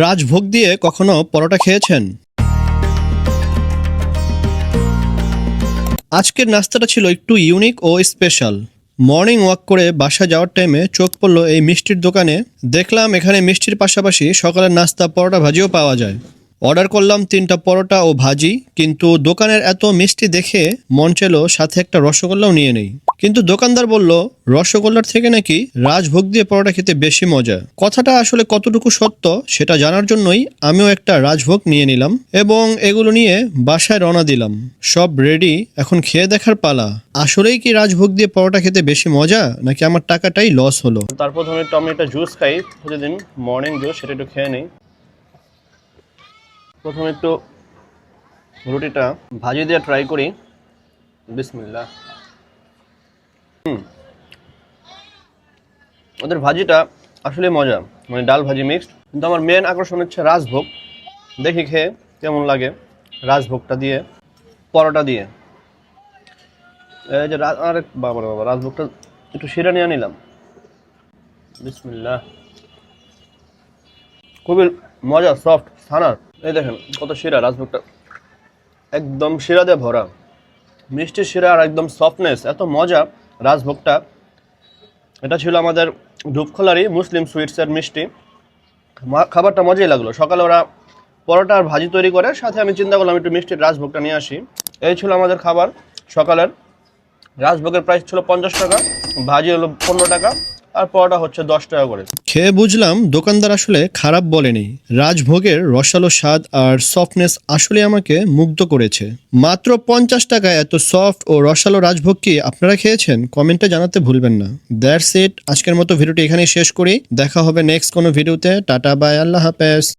রাজভোগ দিয়ে কখনো পরোটা খেয়েছেন? আজকের নাস্তাটা ছিল একটু ইউনিক ও স্পেশাল। মর্নিং ওয়াক করে বাসা যাওয়ার টাইমে চোখ পড়লো এই মিষ্টির দোকানে। দেখলাম এখানে মিষ্টির পাশাপাশি সকালের নাস্তা পরোটা ভাজিও পাওয়া যায়। অর্ডার করলাম 3টা পরোটা ও ভাজি, কিন্তু দোকানের এত মিষ্টি দেখে মন চাইলো সাথে একটা রসগোল্লাও নিয়ে নেই। কিন্তু দোকানদার বলল রসগোল্লার থেকে নাকি রাজভোগ দিয়ে পরোটা খেতে বেশি মজা। কথাটা আসলে কতটুকু সত্য সেটা জানার জন্যই আমিও একটা রাজভোগ নিয়ে নিলাম এবং এগুলো নিয়ে বাসায় রওনা দিলাম। সব রেডি, এখন খেয়ে দেখার পালা। আসলেই কি রাজভোগ দিয়ে পরোটা খেতে বেশি মজা, নাকি আমার টাকাটাই লস হলো? তারপর আমি টমেটো জুস খাই প্রতিদিন, মর্নিং জুস, সেটা একটু খেয়ে নিই। প্রথমে একটু রুটিটা ভাজি দিয়ে ট্রাই করি। বিসমিল্লাহ। ওদের ভাজিটা আসলে মজা, মানে ডাল ভাজি মিক্সড। কিন্তু আমার মেন আকর্ষণ হচ্ছে রাজভোগ। দেখি খেয়ে কেমন লাগে রাজভোগটা দিয়ে পরোটা দিয়ে। এই যে আরে বাবা বাবা, রাজভোগটা একটু শিরা নিয়ে নিলাম। বিসমিল্লাহ। খুবই মজা, সফট ছানার। এই দেখেন কত শিরা, রাজভোগটা একদম শিরা দিয়ে ভরা, মিষ্টি শিরা আর একদম সফটনেস, এত মজা রাজভোগটা। এটা ছিল আমাদের ধূপখোলারই মুসলিম সুইটসের মিষ্টি। খাবারটা মজাই লাগলো। সকালে ওরা পরোটা আর ভাজি তৈরি করে, সাথে আমি চিন্তা করলাম একটু মিষ্টির রাজভোগটা নিয়ে আসি। এই ছিল আমাদের খাবার সকালের। রাজভোগের প্রাইস ছিল 50 টাকা, ভাজি হলো 15 টাকা, আর পরোটা হচ্ছে 10 টাকা করে। খেয়ে বুঝলাম দোকানদার আসলে খারাপ বলেনি। রাজভোগের রসালো স্বাদ আর সফটনেস আসলে আমাকে মুগ্ধ করেছে। মাত্র 50 টাকায় এত সফট ও রসালো রাজভোগ কি আপনারা খেয়েছেন? কমেন্টে জানাতে ভুলবেন না। দ্যাটস ইট, আজকের মতো ভিডিওটি এখানেই শেষ করি। দেখা হবে নেক্সট কোনো ভিডিওতে। টাটা বাই, আল্লাহ হাফেজ।